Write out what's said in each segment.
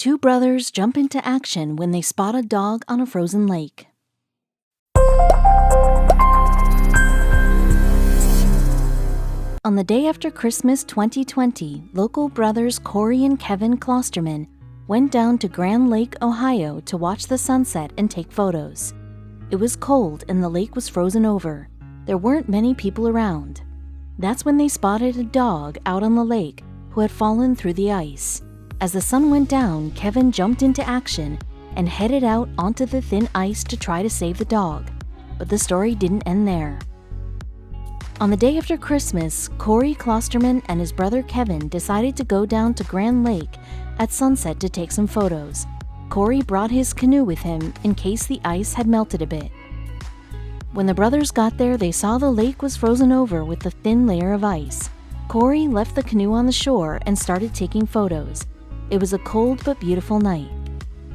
two brothers jump into action when they spot a dog on a frozen lake. On the day after Christmas 2020, local brothers Corey and Kevin Klosterman went down to Grand Lake, Ohio to watch the sunset and take photos. It was cold and the lake was frozen over. There weren't many people around. That's when they spotted a dog out on the lake who had fallen through the ice. As the sun went down, Kevin jumped into action and headed out onto the thin ice to try to save the dog. But the story didn't end there. On the day after Christmas, Corey Klosterman and his brother Kevin decided to go down to Grand Lake at sunset to take some photos. Corey brought his canoe with him in case the ice had melted a bit. When the brothers got there, they saw the lake was frozen over with a thin layer of ice. Corey left the canoe on the shore and started taking photos. It was a cold but beautiful night.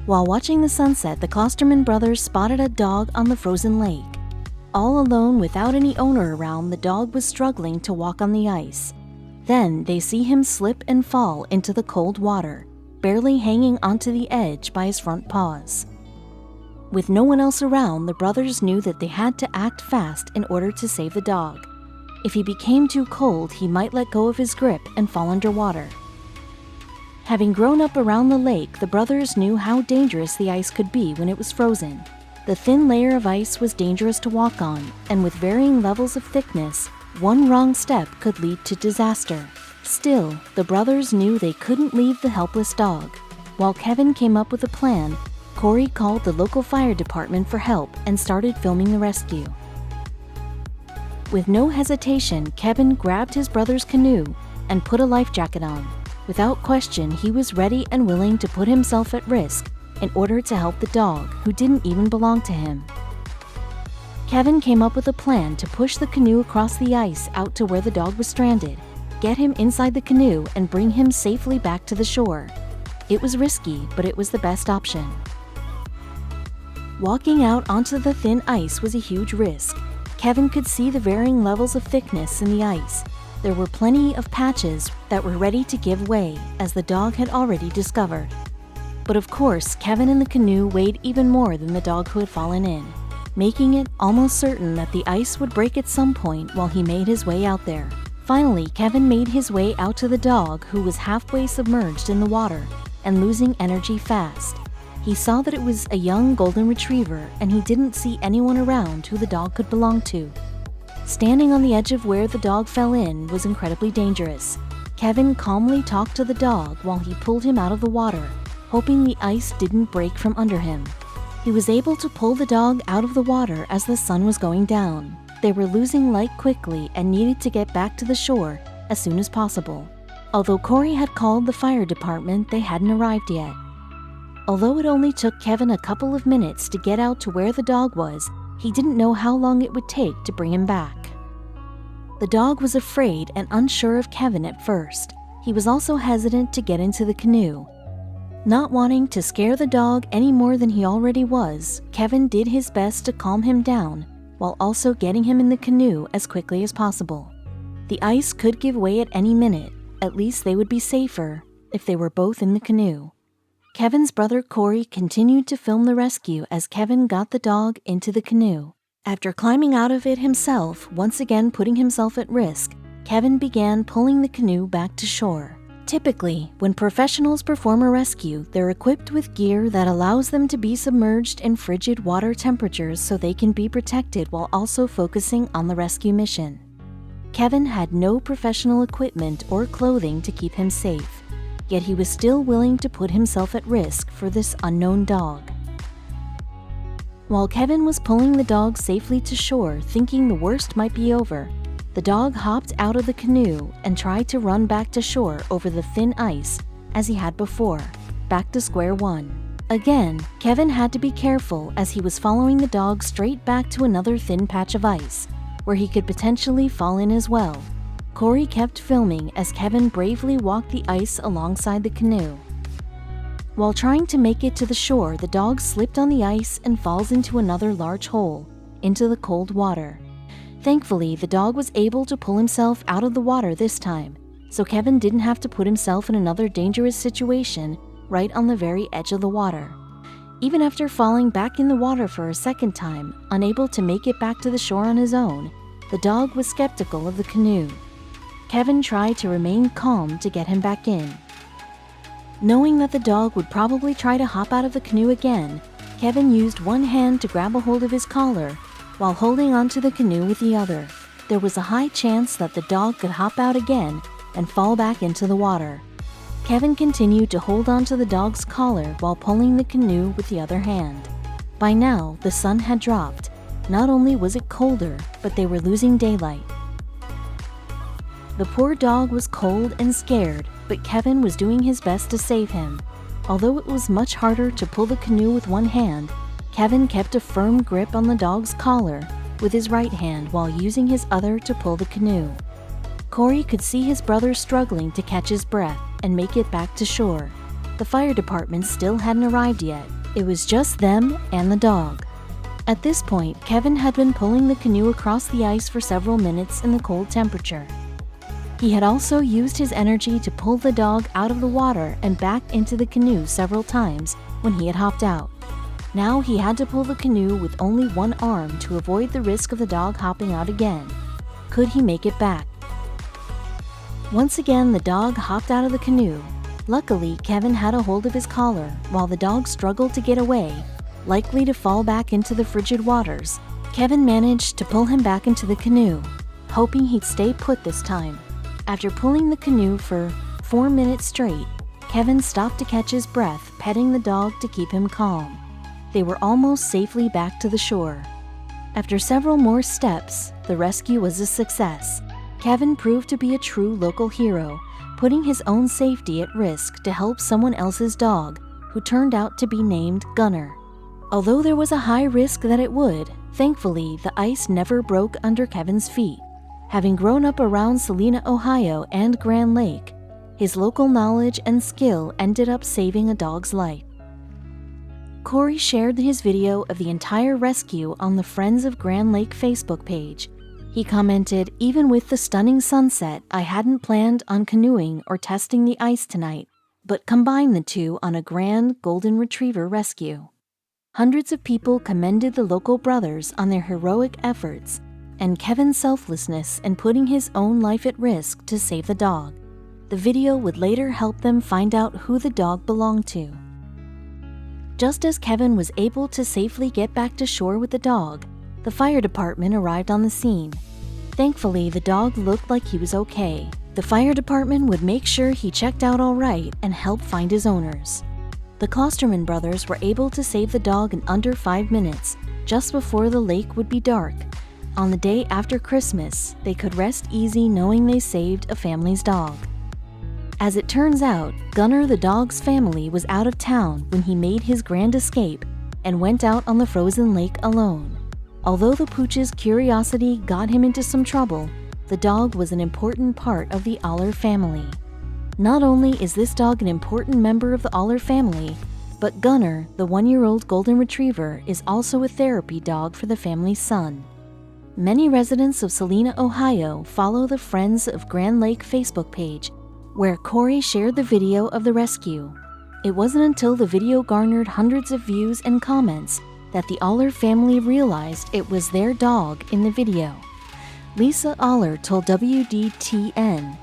While watching the sunset, the Klosterman brothers spotted a dog on the frozen lake. All alone without any owner around, the dog was struggling to walk on the ice. Then they see him slip and fall into the cold water, barely hanging onto the edge by his front paws. With no one else around, the brothers knew that they had to act fast in order to save the dog. If he became too cold, he might let go of his grip and fall underwater. Having grown up around the lake, the brothers knew how dangerous the ice could be when it was frozen. The thin layer of ice was dangerous to walk on, and with varying levels of thickness, one wrong step could lead to disaster. Still, the brothers knew they couldn't leave the helpless dog. While Kevin came up with a plan, Corey called the local fire department for help and started filming the rescue. With no hesitation, Kevin grabbed his brother's canoe and put a life jacket on. Without question, he was ready and willing to put himself at risk in order to help the dog, who didn't even belong to him. Kevin came up with a plan to push the canoe across the ice out to where the dog was stranded, get him inside the canoe, and bring him safely back to the shore. It was risky, but it was the best option. Walking out onto the thin ice was a huge risk. Kevin could see the varying levels of thickness in the ice. There were plenty of patches that were ready to give way, as the dog had already discovered. But of course, Kevin in the canoe weighed even more than the dog who had fallen in, making it almost certain that the ice would break at some point while he made his way out there. Finally, Kevin made his way out to the dog, who was halfway submerged in the water and losing energy fast. He saw that it was a young golden retriever, and he didn't see anyone around who the dog could belong to. Standing on the edge of where the dog fell in was incredibly dangerous. Kevin calmly talked to the dog while he pulled him out of the water, hoping the ice didn't break from under him. He was able to pull the dog out of the water as the sun was going down. They were losing light quickly and needed to get back to the shore as soon as possible. Although Corey had called the fire department, they hadn't arrived yet. Although it only took Kevin a couple of minutes to get out to where the dog was, he didn't know how long it would take to bring him back. The dog was afraid and unsure of Kevin at first. He was also hesitant to get into the canoe. Not wanting to scare the dog any more than he already was, Kevin did his best to calm him down while also getting him in the canoe as quickly as possible. The ice could give way at any minute. At least they would be safer if they were both in the canoe. Kevin's brother Corey continued to film the rescue as Kevin got the dog into the canoe. After climbing out of it himself, once again putting himself at risk, Kevin began pulling the canoe back to shore. Typically, when professionals perform a rescue, they're equipped with gear that allows them to be submerged in frigid water temperatures so they can be protected while also focusing on the rescue mission. Kevin had no professional equipment or clothing to keep him safe, yet he was still willing to put himself at risk for this unknown dog. While Kevin was pulling the dog safely to shore, thinking the worst might be over, the dog hopped out of the canoe and tried to run back to shore over the thin ice as he had before, back to square one. Again, Kevin had to be careful as he was following the dog straight back to another thin patch of ice, where he could potentially fall in as well. Corey kept filming as Kevin bravely walked the ice alongside the canoe. While trying to make it to the shore, the dog slipped on the ice and falls into another large hole, into the cold water. Thankfully, the dog was able to pull himself out of the water this time, so Kevin didn't have to put himself in another dangerous situation right on the very edge of the water. Even after falling back in the water for a second time, unable to make it back to the shore on his own, the dog was skeptical of the canoe. Kevin tried to remain calm to get him back in. Knowing that the dog would probably try to hop out of the canoe again, Kevin used one hand to grab a hold of his collar while holding onto the canoe with the other. There was a high chance that the dog could hop out again and fall back into the water. Kevin continued to hold onto the dog's collar while pulling the canoe with the other hand. By now, the sun had dropped. Not only was it colder, but they were losing daylight. The poor dog was cold and scared, but Kevin was doing his best to save him. Although it was much harder to pull the canoe with one hand, Kevin kept a firm grip on the dog's collar with his right hand while using his other to pull the canoe. Corey could see his brother struggling to catch his breath and make it back to shore. The fire department still hadn't arrived yet. It was just them and the dog. At this point, Kevin had been pulling the canoe across the ice for several minutes in the cold temperature. He had also used his energy to pull the dog out of the water and back into the canoe several times when he had hopped out. Now he had to pull the canoe with only one arm to avoid the risk of the dog hopping out again. Could he make it back? Once again, the dog hopped out of the canoe. Luckily, Kevin had a hold of his collar while the dog struggled to get away, likely to fall back into the frigid waters. Kevin managed to pull him back into the canoe, hoping he'd stay put this time. After pulling the canoe for 4 minutes straight, Kevin stopped to catch his breath, petting the dog to keep him calm. They were almost safely back to the shore. After several more steps, the rescue was a success. Kevin proved to be a true local hero, putting his own safety at risk to help someone else's dog, who turned out to be named Gunner. Although there was a high risk that it would, thankfully the ice never broke under Kevin's feet. Having grown up around Salina, Ohio and Grand Lake, his local knowledge and skill ended up saving a dog's life. Corey shared his video of the entire rescue on the Friends of Grand Lake Facebook page. He commented, "Even with the stunning sunset, I hadn't planned on canoeing or testing the ice tonight, but combined the two on a grand golden retriever rescue." Hundreds of people commended the local brothers on their heroic efforts and Kevin's selflessness in putting his own life at risk to save the dog. The video would later help them find out who the dog belonged to. Just as Kevin was able to safely get back to shore with the dog, the fire department arrived on the scene. Thankfully, the dog looked like he was okay. The fire department would make sure he checked out all right and help find his owners. The Klosterman brothers were able to save the dog in under 5 minutes, just before the lake would be dark. On the day after Christmas, they could rest easy knowing they saved a family's dog. As it turns out, Gunner the dog's family was out of town when he made his grand escape and went out on the frozen lake alone. Although the pooch's curiosity got him into some trouble, the dog was an important part of the Aller family. Not only is this dog an important member of the Aller family, but Gunner, the 1-year-old golden retriever, is also a therapy dog for the family's son. Many residents of Salina, Ohio follow the Friends of Grand Lake Facebook page, where Corey shared the video of the rescue. It wasn't until the video garnered hundreds of views and comments that the Aller family realized it was their dog in the video. Lisa Aller told WDTN,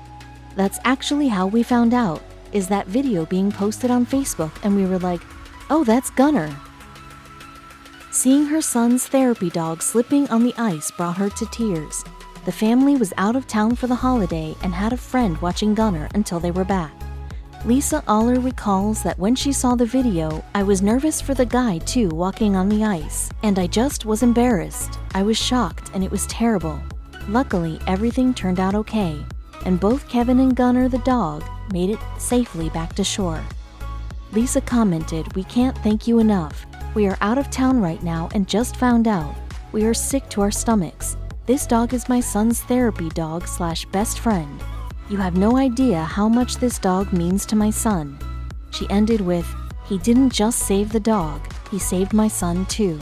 "That's actually how we found out, is that video being posted on Facebook, and we were like, oh, that's Gunner." Seeing her son's therapy dog slipping on the ice brought her to tears. The family was out of town for the holiday and had a friend watching Gunner until they were back. Lisa Aller recalls that when she saw the video, "I was nervous for the guy too walking on the ice, and I just was embarrassed. I was shocked and it was terrible. Luckily, everything turned out okay, and both Kevin and Gunner the dog made it safely back to shore." Lisa commented, "We can't thank you enough. We are out of town right now and just found out. We are sick to our stomachs. This dog is my son's therapy dog / best friend. You have no idea how much this dog means to my son." She ended with, "He didn't just save the dog, he saved my son too."